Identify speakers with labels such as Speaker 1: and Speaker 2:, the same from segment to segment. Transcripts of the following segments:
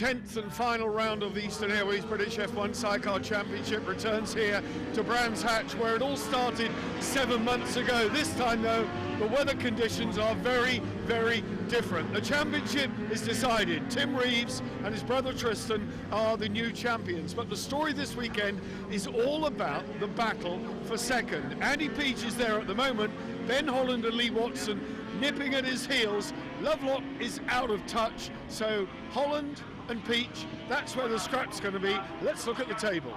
Speaker 1: 10th and final round of the Eastern Airways British F1 Sidecar Championship returns here to Brands Hatch, where it all started 7 months ago. This time, though, the weather conditions are very, very different. The championship is decided. Tim Reeves and his brother Tristan are the new champions. But the story this weekend is all about the battle for second. Andy Peach is there at the moment. Ben Holland and Lee Watson nipping at his heels. Lovelock is out of touch. So Holland and Peach, that's where the scrap's going to be. Let's look at the table.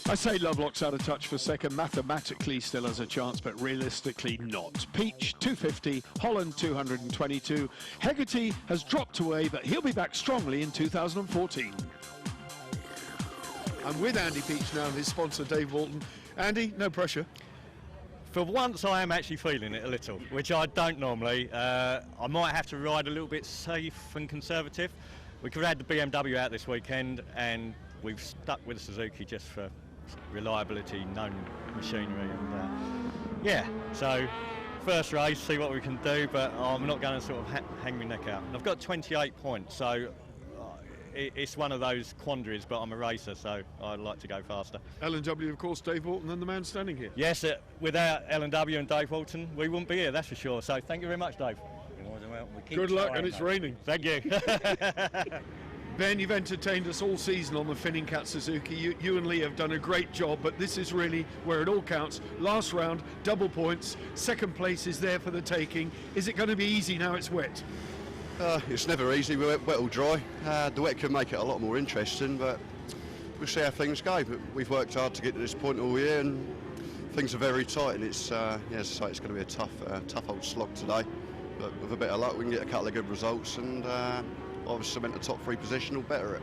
Speaker 1: I say Lovelock's out of touch for second. Mathematically still has a chance, but realistically not. Peach 250, Holland 222. Hegarty has dropped away, but he'll be back strongly in 2014. I'm with Andy Peach now and his sponsor Dave Walton. Andy, no pressure.
Speaker 2: For once I am actually feeling it a little, which I don't normally. I might have to ride a little bit safe and conservative. We could have had the BMW out this weekend and we've stuck with Suzuki just for reliability, known machinery, and yeah, so first race, see what we can do, but I'm not going to sort of hang my neck out. And I've got 28 points, so it's one of those quandaries, but I'm a racer, so I'd like to go faster.
Speaker 1: L&W, of course, Dave Walton, and the man standing here.
Speaker 2: Yes, without L&W and Dave Walton, we wouldn't be here, that's for sure. So thank you very much, Dave.
Speaker 1: Good luck, and it's raining.
Speaker 2: Thank you.
Speaker 1: Ben, you've entertained us all season on the Finning Cat Suzuki. You and Lee have done a great job, but this is really where it all counts. Last round, double points. Second place is there for the taking. Is it going to be easy now it's wet?
Speaker 3: It's never easy, wet or dry. The wet can make it a lot more interesting, but we'll see how things go. But we've worked hard to get to this point all year, and things are very tight, and it's as I say, it's going to be a tough old slog today. But with a bit of luck, we can get a couple of good results, and obviously cement the top 3 position will better it.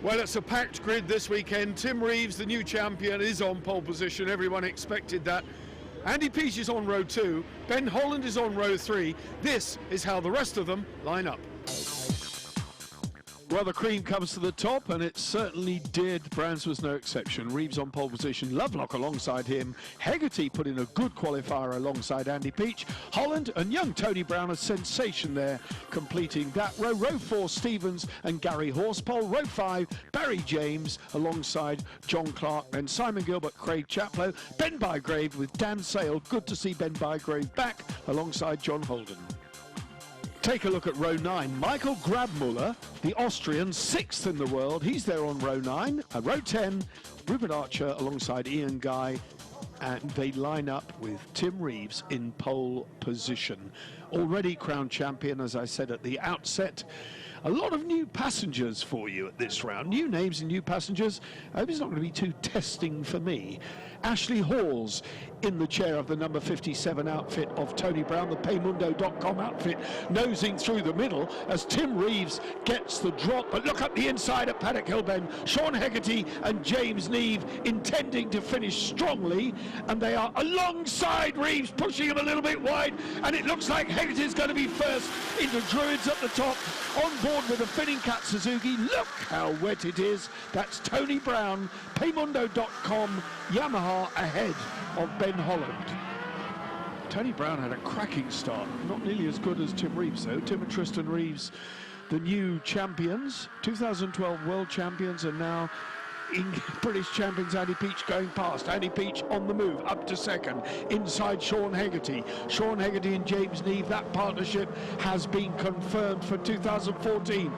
Speaker 1: Well, it's a packed grid this weekend. Tim Reeves, the new champion, is on pole position. Everyone expected that. Andy Peach is on row 2. Ben Holland is on row 3. This is how the rest of them line up. Well, the cream comes to the top, and it certainly did. Brands was no exception. Reeves on pole position, Lovelock alongside him. Hegarty put in a good qualifier alongside Andy Peach. Holland and young Tony Brown, a sensation there, completing that row. Row 4, Stevens and Gary Horsepole. Row 5, Barry James alongside John Clark. Then Simon Gilbert, Craig Chaplow. Ben Bygrave with Dan Sale. Good to see Ben Bygrave back alongside John Holden. Take a look at row 9. Michael Grabmuller, the Austrian, 6th in the world. He's there on row 9. Row 10, Rupert Archer alongside Ian Guy. And they line up with Tim Reeves in pole position. Already crowned champion, as I said at the outset. A lot of new passengers for you at this round. New names and new passengers. I hope it's not going to be too testing for me. Ashley Hall's in the chair of the number 57 outfit of Tony Brown, the Paymundo.com outfit, nosing through the middle as Tim Reeves gets the drop. But look up the inside at Paddock Hillben. Sean Hegarty and James Neve intending to finish strongly, and they are alongside Reeves, pushing him a little bit wide, and it looks like Hegarty's going to be first into Druids at the top, on board with the Finning Cat Suzuki. Look how wet it is. That's Tony Brown, Paymundo.com, Yamaha ahead of Ben Holland. Tony Brown had a cracking start, not nearly as good as Tim Reeves though. Tim and Tristan Reeves, the new champions, 2012 world champions, and now British champions. Andy Peach going past. Andy Peach on the move, up to second, inside Sean Hegarty. Sean Hegarty and James Neve, that partnership has been confirmed for 2014.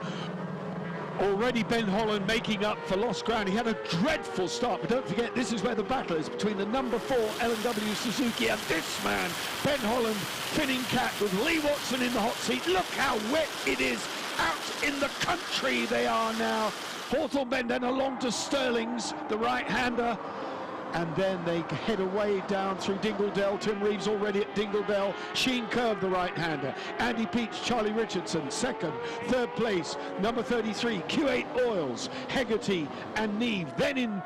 Speaker 1: Already Ben Holland making up for lost ground. He had a dreadful start, but don't forget, this is where the battle is between the number 4 L&W Suzuki and this man, Ben Holland, Finning Cat, with Lee Watson in the hot seat. Look how wet it is out in the country they are now. Hawthorne Bend then along to Sterling's, the right-hander, and then they head away down through Dingledell. Tim Reeves already at Dingledell. Sheen Curve, the right-hander. Andy Peach, Charlie Richardson, second. Third place, number 33, Q8 Oils, Hegarty and Neve. Then in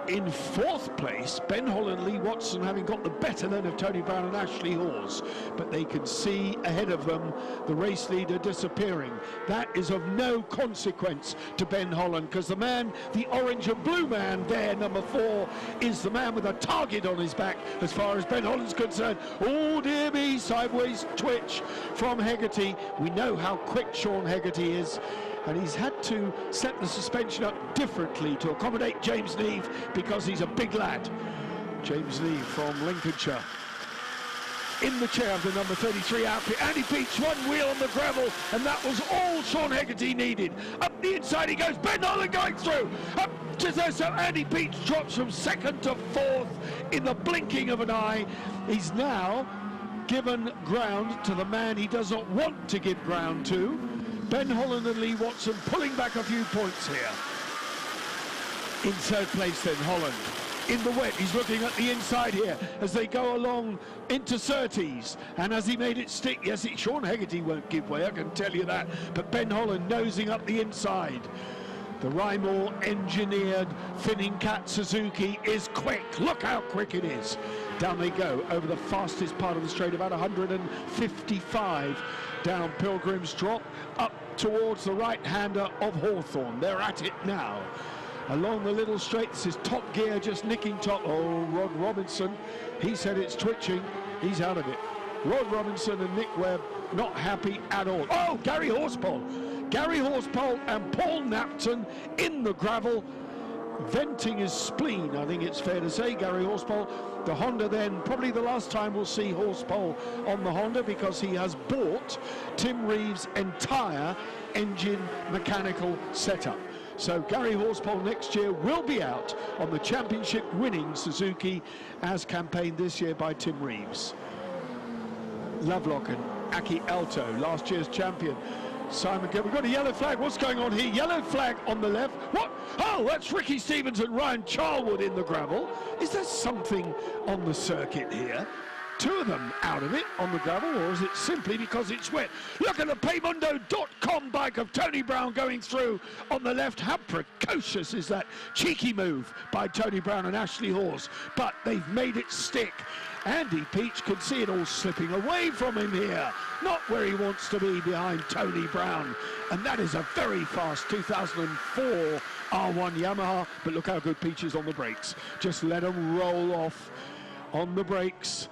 Speaker 1: In fourth place, Ben Holland, Lee Watson having got the better then of Tony Brown and Ashley Hawes, but they can see ahead of them the race leader disappearing. That is of no consequence to Ben Holland, because the man, the orange and blue man there, number 4, is the man with a target on his back as far as Ben Holland's concerned. Oh dear me, sideways twitch from Hegarty. We know how quick Sean Hegarty is, and he's had to set the suspension up differently to accommodate James Neve because he's a big lad. James Neve from Lincolnshire. In the chair of the number 33 outfit, Andy Peach, one wheel on the gravel, and that was all Sean Hegarty needed. Up the inside he goes, Ben Holland going through, up to there, so Andy Peach drops from 2nd to 4th in the blinking of an eye. He's now given ground to the man he does not want to give ground to. Ben Holland and Lee Watson pulling back a few points here. In third place then, Holland. In the wet, he's looking at the inside here as they go along into Surtees. And as he made it stick, yes, Sean Hegarty won't give way, I can tell you that. But Ben Holland nosing up the inside. The Rymore engineered Finning Cat Suzuki is quick. Look how quick it is. Down they go over the fastest part of the straight, about 155 down Pilgrim's Drop, up towards the right-hander of Hawthorne. They're at it now. Along the little straight, this is Top Gear just nicking top. Oh, Rod Robinson, he said it's twitching. He's out of it. Rod Robinson and Nick Webb not happy at all. Oh, Gary Horsepole. Gary Horsepole and Paul Napton in the gravel, venting his spleen, I think it's fair to say. Gary Horsepole, the Honda then, probably the last time we'll see Horsepole on the Honda, because he has bought Tim Reeves' entire engine mechanical setup. So Gary Horsepole next year will be out on the championship winning Suzuki, as campaigned this year by Tim Reeves. Lovelock and Aki Alto, last year's champion. Simon Gill, we've got a yellow flag. What's going on here? Yellow flag on the left. What? Oh, that's Ricky Stevens and Ryan Charlwood in the gravel. Is there something on the circuit here? Two of them out of it on the gravel, or is it simply because it's wet? Look at the Paymundo.com bike of Tony Brown going through on the left. How precocious is that cheeky move by Tony Brown and Ashley Hawes? But they've made it stick. Andy Peach can see it all slipping away from him here. Not where he wants to be, behind Tony Brown. And that is a very fast 2004 R1 Yamaha. But look how good Peach is on the brakes. Just let him roll off on the brakes.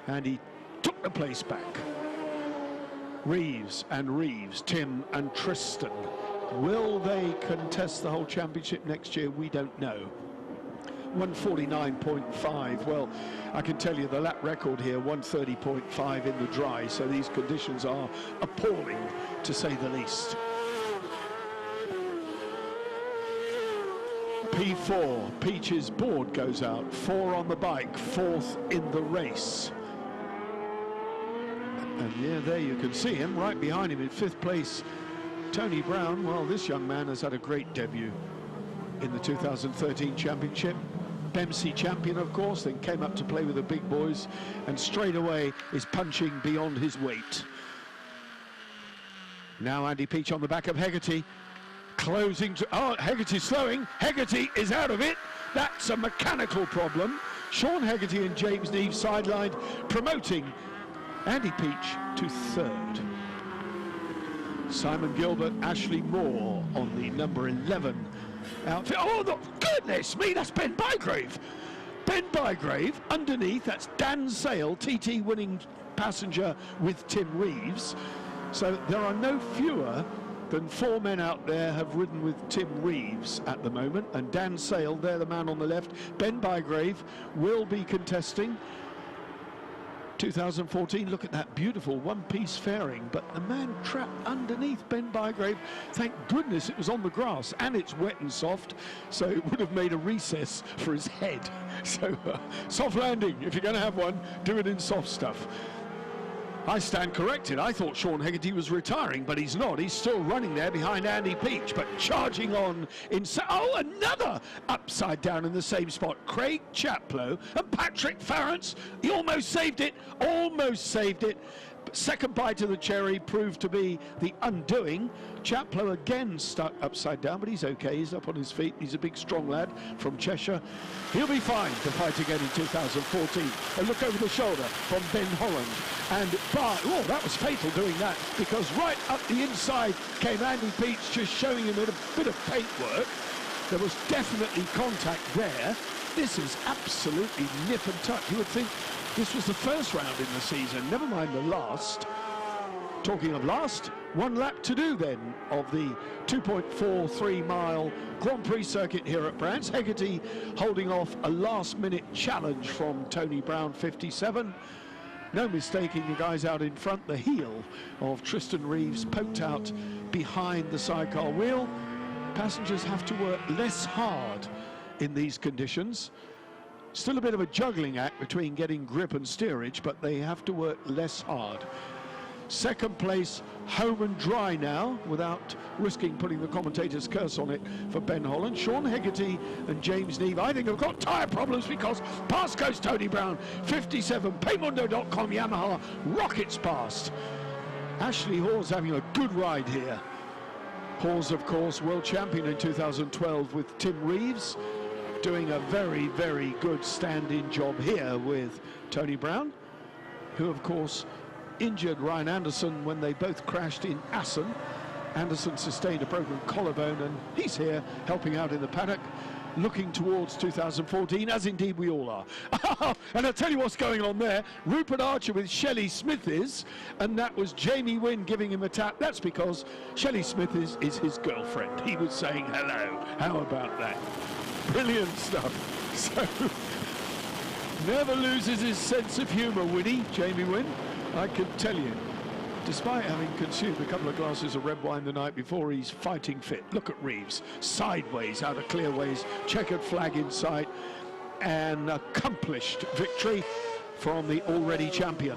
Speaker 1: And he took the place back. Reeves and Reeves, Tim and Tristan. Will they contest the whole championship next year? We don't know. 149.5. Well, I can tell you the lap record here, 130.5 in the dry. So these conditions are appalling, to say the least. P4, Peach's board goes out. 4 on the bike, 4th in the race. And yeah, there you can see him right behind him in 5th place. Tony Brown, well, this young man has had a great debut in the 2013 championship. BEMC champion, of course, then came up to play with the big boys and straight away is punching beyond his weight. Now Andy Peach on the back of Hegarty, closing to, oh, Hegarty slowing, Hegarty is out of it. That's a mechanical problem. Sean Hegarty and James Neve sidelined, promoting Andy Peach to 3rd. Simon Gilbert, Ashley Moore on the number 11 outfit. Oh, goodness me, that's Ben Bygrave. Ben Bygrave underneath, that's Dan Sale, TT winning passenger with Tim Reeves. So there are no fewer than 4 men out there have ridden with Tim Reeves at the moment, and Dan Sale, they're the man on the left. Ben Bygrave will be contesting 2014. Look at that beautiful one-piece fairing, but the man trapped underneath Ben Bygrave. Thank goodness it was on the grass, and it's wet and soft, so it would have made a recess for his head. So soft landing, if you're going to have one, do it in soft stuff. I stand corrected. I thought Sean Hegarty was retiring, but he's not. He's still running there behind Andy Peach, but charging on in... Oh, another upside down in the same spot. Craig Chaplow and Patrick Farrance. He almost saved it. Almost saved it. Second bite of the cherry proved to be the undoing. Chaplow again stuck upside down, but he's okay. He's up on his feet. He's a big, strong lad from Cheshire. He'll be fine to fight again in 2014. A look over the shoulder from Ben Holland. And oh, that was fatal doing that, because right up the inside came Andy Peach, just showing him a bit of paintwork. There was definitely contact there. This is absolutely nip and tuck. You would think this was the first round in the season, never mind the last. Talking of last, 1 lap to do then of the 2.43 mile Grand Prix circuit here at Brands. Hegarty holding off a last-minute challenge from Tony Brown, 57. No mistaking the guys out in front. The heel of Tristan Reeves poked out behind the sidecar wheel. Passengers have to work less hard in these conditions. Still a bit of a juggling act between getting grip and steerage, but they have to work less hard. Second place, home and dry now, without risking putting the commentator's curse on it for Ben Holland. Sean Hegarty and James Neve, I think, have got tyre problems, because past goes Tony Brown, 57. Paymundo.com Yamaha rockets past. Ashley Hawes having a good ride here. Hawes, of course, world champion in 2012 with Tim Reeves, doing a very, very good stand-in job here with Tony Brown, who, of course, injured Ryan Anderson when they both crashed in Assen. Anderson sustained a broken collarbone, and he's here helping out in the paddock, looking towards 2014, as indeed we all are. And I'll tell you what's going on there. Rupert Archer with Shelley Smith is, and that was Jamie Wynn giving him a tap. That's because Shelley Smith is his girlfriend. He was saying hello. How about that? Brilliant stuff. So, never loses his sense of humour, Winnie, Jamie Wynn, I can tell you. Despite having consumed a couple of glasses of red wine the night before, he's fighting fit. Look at Reeves, sideways out of clearways, checkered flag in sight, an accomplished victory from the already champion.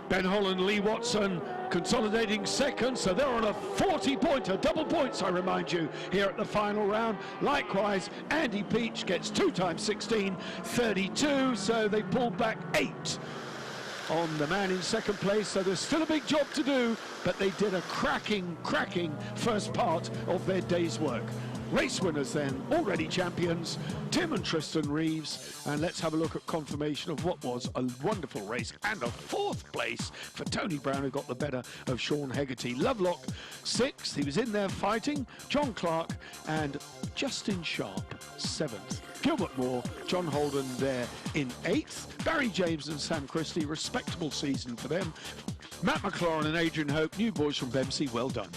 Speaker 1: Ben Holland, Lee Watson consolidating second, so they're on a 40-pointer, double points, I remind you, here at the final round. Likewise, Andy Peach gets 2 times 16, 32, so they pulled back 8 on the man in second place, so there's still a big job to do, but they did a cracking first part of their day's work. Race winners then, already champions, Tim and Tristan Reeves, and let's have a look at confirmation of what was a wonderful race, and a 4th place for Tony Brown, who got the better of Sean Hegarty. Lovelock 6th, he was in there fighting, John Clark and Justin Sharp 7th. Gilbert Moore, John Holden there in 8th. Barry James and Sam Christie, respectable season for them. Matt McLaurin and Adrian Hope, new boys from Bempsey, well done.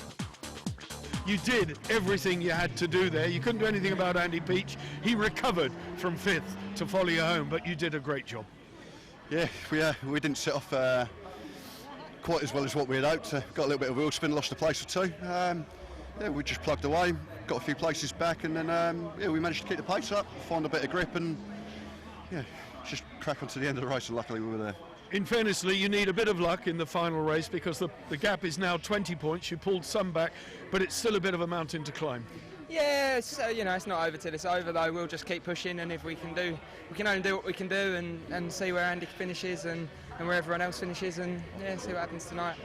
Speaker 1: You did everything you had to do there. You couldn't do anything about Andy Peach. He recovered from 5th to follow you home, but you did a great job. Yeah, we didn't set off quite as well as what we had hoped. Got a little bit of wheel spin, lost a place or 2. Yeah, we just plugged away, got a few places back, and then yeah, we managed to keep the pace up, find a bit of grip, and yeah, just crack on to the end of the race, and luckily we were there. In fairness, Lee, you need a bit of luck in the final race, because the gap is now 20 points. You pulled some back, but it's still a bit of a mountain to climb. Yeah, you know, it's not over till it's over, though. We'll just keep pushing, and if we can only do what we can do, and see where Andy finishes and where everyone else finishes, and yeah, see what happens tonight.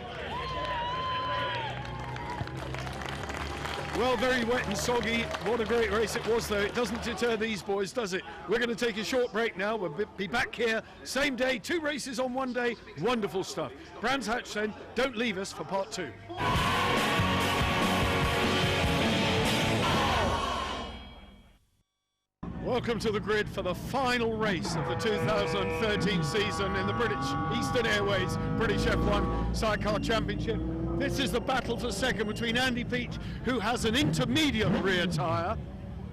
Speaker 1: Well, very wet and soggy. What a great race it was, though. It doesn't deter these boys, does it? We're going to take a short break now. We'll be back here, same day, 2 races on 1 day. Wonderful stuff. Brands Hatch then, don't leave us for part 2. Welcome to the grid for the final race of the 2013 season in the British Eastern Airways British F1 Sidecar Championship. This is the battle for second between Andy Peach, who has an intermediate rear tyre,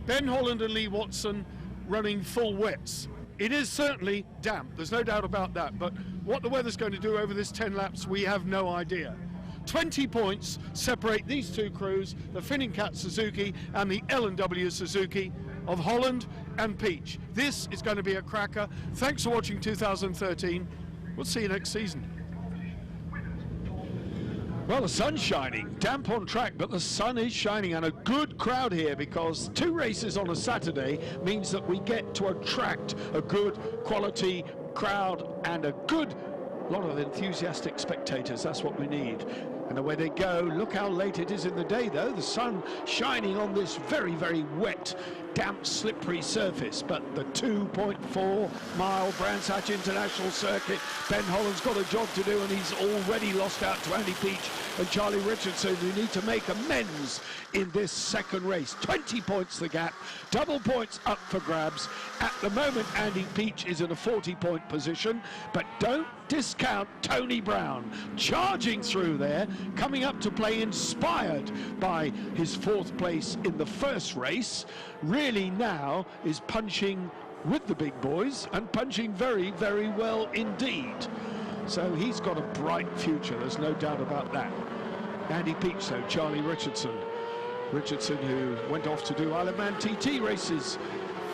Speaker 1: Ben Holland and Lee Watson running full wets. It is certainly damp, there's no doubt about that, but what the weather's going to do over this 10 laps, we have no idea. 20 points separate these 2 crews, the Finning Cat Suzuki and the L&W Suzuki of Holland and Peach. This is going to be a cracker. Thanks for watching 2013. We'll see you next season. Well, the sun's shining, damp on track, but the sun is shining, and a good crowd here, because 2 races on a Saturday means that we get to attract a good quality crowd and a good A lot of enthusiastic spectators, that's what we need. And away they go. Look how late it is in the day, though. The sun shining on this very, very wet, damp, slippery surface. But the 2.4-mile Brands Hatch International Circuit, Ben Holland's got a job to do, and he's already lost out to Andy Peach and Charlie Richardson, who need to make amends in this second race. 20 points the gap, double points up for grabs. At the moment, Andy Peach is in a 40-point position, but don't discount Tony Brown charging through there, coming up to play, inspired by his 4th place in the first race. Really now is punching with the big boys and punching very, very well indeed. So he's got a bright future, there's no doubt about that. Andy Peach though, Charlie Richardson. Richardson, who went off to do Isle of Man TT races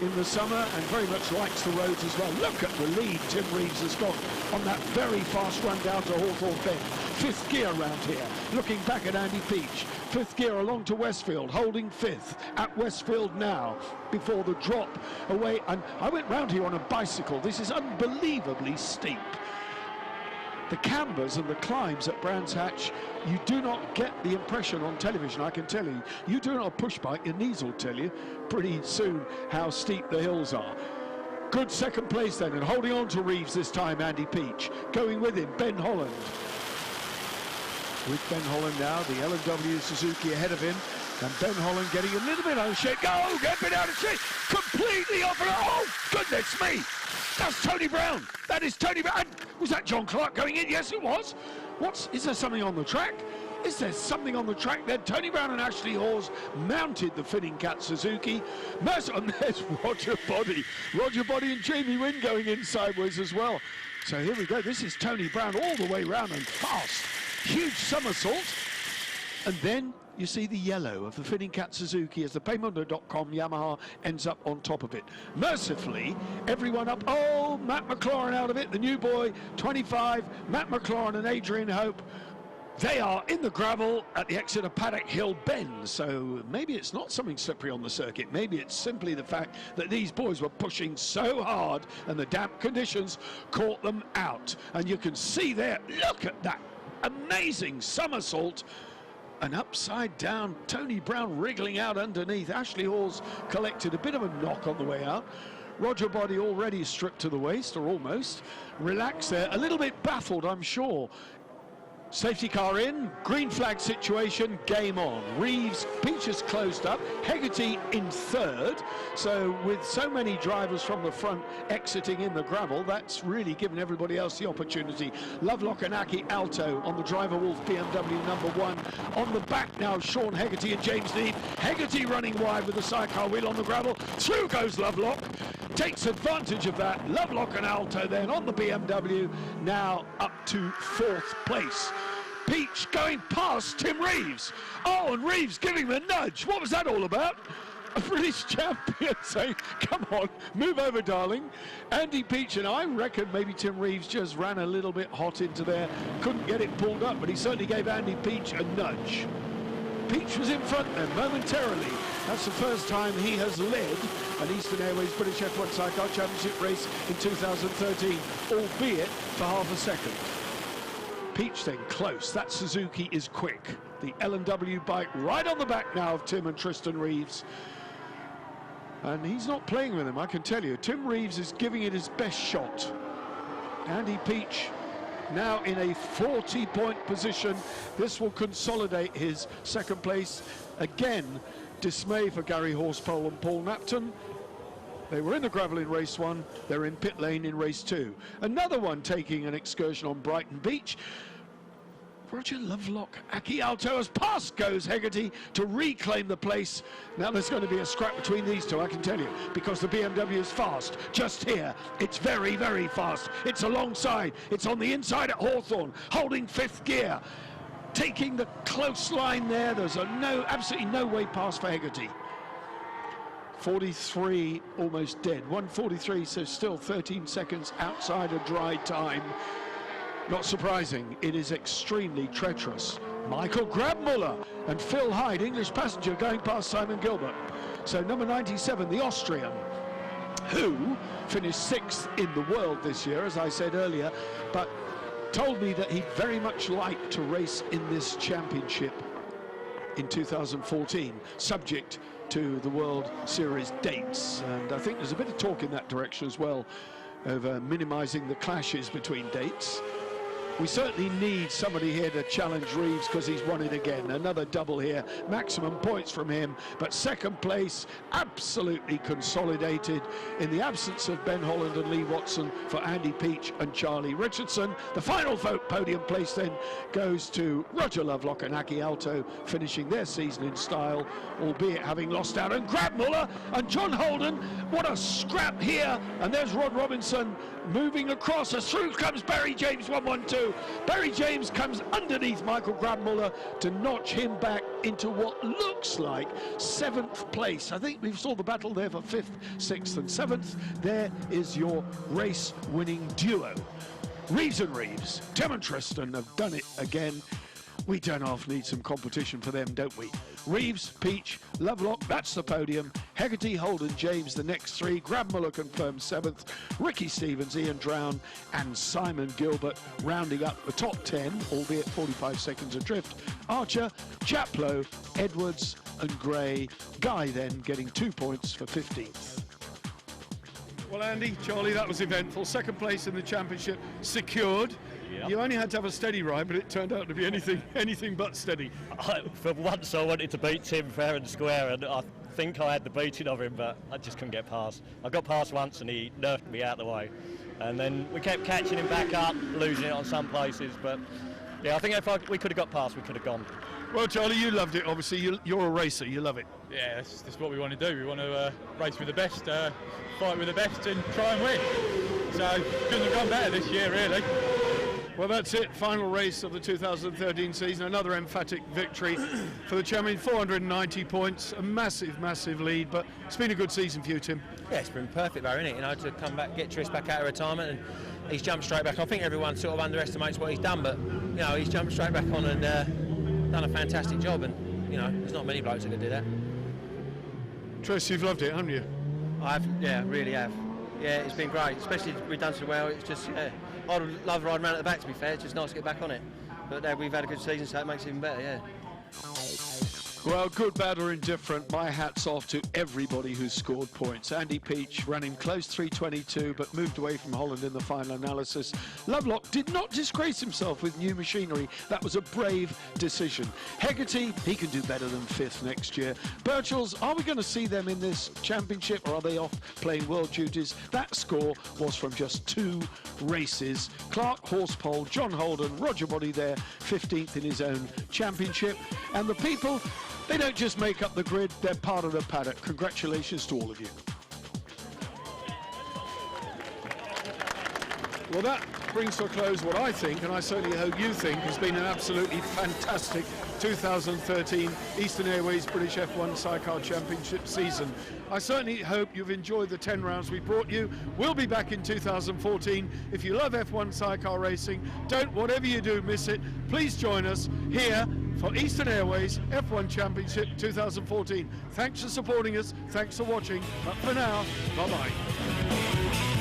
Speaker 1: in the summer and very much likes the roads as well. Look at the lead Tim Reeves has got on that very fast run down to Hawthorne Bend. 5th gear round here, looking back at Andy Peach. 5th gear along to Westfield, holding 5th at Westfield now before the drop away. And I went round here on a bicycle. This is unbelievably steep. The cambers and the climbs at Brands Hatch, you do not get the impression on television, I can tell you. You do not push bike, your knees will tell you pretty soon how steep the hills are. Good second place then, and holding on to Reeves this time, Andy Peach. Going with him, Ben Holland. With Ben Holland now, the L&W Suzuki ahead of him, and Ben Holland getting a little bit out of shape. Oh, get a bit out of shape, completely off and oh, goodness me. That's Tony Brown. That is Tony Brown. Was that John Clark going in? Yes, it was. Is there something on the track? Is there something on the track there? Tony Brown and Ashley Hawes mounted the Finning Cat Suzuki. And there's Roger Body. Roger Body and Jamie Wynn going in sideways as well. So here we go. This is Tony Brown all the way round and fast. Huge somersault. And then you see the yellow of the Finning Cat Suzuki as the Paymundo.com Yamaha ends up on top of it. Mercifully, everyone up. Oh, Matt McLaurin out of it. The new boy, 25. Matt McLaurin and Adrian Hope. They are in the gravel at the exit of Paddock Hill Bend. So maybe it's not something slippery on the circuit. Maybe it's simply the fact that these boys were pushing so hard and the damp conditions caught them out. And you can see there, look at that amazing somersault. And upside down, Tony Brown wriggling out underneath. Ashley Hawes collected a bit of a knock on the way out. Roger Body already stripped to the waist, or almost. Relaxed there, a little bit baffled, I'm sure. Safety car in, green flag situation, game on. Reeves, Peach is closed up, Hegarty in 3rd. So with so many drivers from the front exiting in the gravel, that's really given everybody else the opportunity. Lovelock and Aki Alto on the Driver Wolf BMW #1. On the back now, Sean Hegarty and James Neave. Hegarty running wide with the sidecar wheel on the gravel. Through goes Lovelock. Takes advantage of that. Lovelock and Alto then on the BMW, now up to 4th place. Peach going past Tim Reeves. Oh, and Reeves giving him a nudge. What was that all about? A British champion saying, come on, move over, darling. Andy Peach, and I reckon maybe Tim Reeves just ran a little bit hot into there. Couldn't get it pulled up, but he certainly gave Andy Peach a nudge. Peach was in front then, momentarily. That's the first time he has led an Eastern Airways British F1 Sidecar Championship race in 2013, albeit for half a second. Peach then close. That Suzuki is quick. The L&W bike right on the back now of Tim and Tristan Reeves. And he's not playing with him, I can tell you. Tim Reeves is giving it his best shot. Andy Peach now in a 40-point position. This will consolidate his second place. Again, dismay for Gary Horsepole and Paul Napton. They were in the gravel in race 1, they're in pit lane in race 2. Another one taking an excursion on Brighton Beach. Roger Lovelock, Aki Alto, as past goes Hegarty to reclaim the place. Now there's going to be a scrap between these two, I can tell you, because the BMW is fast. Just here, it's very, very fast. It's alongside, it's on the inside at Hawthorne, holding 5th gear. Taking the close line there, there's absolutely no way past for Hegarty. 43 almost dead, 1:43, so still 13 seconds outside a dry time. Not surprising, it is extremely treacherous. Michael Grabmuller and Phil Hyde, English passenger, going past Simon Gilbert. So number 97, the Austrian, who finished 6th in the world this year, as I said earlier, but told me that he'd very much like to race in this championship in 2014, subject to the World Series dates. And I think there's a bit of talk in that direction as well, over minimising the clashes between dates. We certainly need somebody here to challenge Reeves, because he's won it again. Another double here, maximum points from him, but second place absolutely consolidated in the absence of Ben Holland and Lee Watson for Andy Peach and Charlie Richardson. The final podium place then goes to Roger Lovelock and Aki Alto, finishing their season in style, albeit having lost out. And Grabmuller and John Holden, what a scrap here. And there's Rod Robinson moving across, as through comes Barry James, 1-1-2. Barry James comes underneath Michael Grabmuller to notch him back into what looks like 7th place. I think we saw the battle there for 5th, 6th and 7th. There is your race-winning duo. Reeves and Reeves, Tim and Tristan have done it again. We don't half need some competition for them, don't we? Reeves, Peach, Lovelock, that's the podium. Hegarty, Holden, James, the next three. Grabmuller confirmed 7th. Ricky Stevens, Ian Drown, and Simon Gilbert rounding up the top 10, albeit 45 seconds adrift. Archer, Chaplow, Edwards, and Gray. Guy then getting 2 points for 15th.
Speaker 4: Well, Andy, Charlie, that was eventful. Second place in the championship secured. Yep. You only had to have a steady ride, but it turned out to be anything but steady.
Speaker 2: For once I wanted to beat Tim fair and square, and I think I had the beating of him, but I just couldn't get past. I got past once and he nerfed me out of the way. And then we kept catching him back up, losing it on some places, but yeah, I think if we could have got past, we could have gone.
Speaker 4: Well, Charlie, you loved it, obviously. You're a racer, you love it.
Speaker 5: Yeah, that's what we want to do. We want to race with the best, fight with the best and try and win. So, couldn't have gone better this year, really.
Speaker 4: Well, that's it. Final race of the 2013 season. Another emphatic victory for the champion. 490 points. A massive, massive lead. But it's been a good season for you, Tim.
Speaker 6: Yeah, it's been perfect, though, isn't it? You know, to come back, get Tris back out of retirement, and he's jumped straight back. I think everyone sort of underestimates what he's done, but you know, he's jumped straight back on and done a fantastic job. And you know, there's not many blokes that can do that.
Speaker 4: Tris, you've loved it, haven't you?
Speaker 6: Yeah, really have. Yeah, it's been great, especially we've done so well. It's just, I'd love riding around at the back, to be fair. It's just nice to get back on it. But we've had a good season, so it makes it even better, yeah.
Speaker 1: Well, good, bad or indifferent, my hat's off to everybody who's scored points. Andy Peach ran him close 322, but moved away from Holland in the final analysis. Lovelock did not disgrace himself with new machinery. That was a brave decision. Hegarty, he can do better than 5th next year. Birchells, are we going to see them in this championship, or are they off playing world duties? That score was from just 2 races. Clark, Horsepole, John Holden, Roger Body there, 15th in his own championship. And the people, they don't just make up the grid, they're part of the paddock. Congratulations to all of you.
Speaker 4: Well, that brings to a close what I think, and I certainly hope you think, has been an absolutely fantastic 2013 Eastern Airways British F1 Sidecar Championship season. I certainly hope you've enjoyed the 10 rounds we brought you. We'll be back in 2014. If you love F1 sidecar racing, don't, whatever you do, miss it. Please join us here for Eastern Airways F1 Championship 2014. Thanks for supporting us. Thanks for watching. But for now, bye-bye.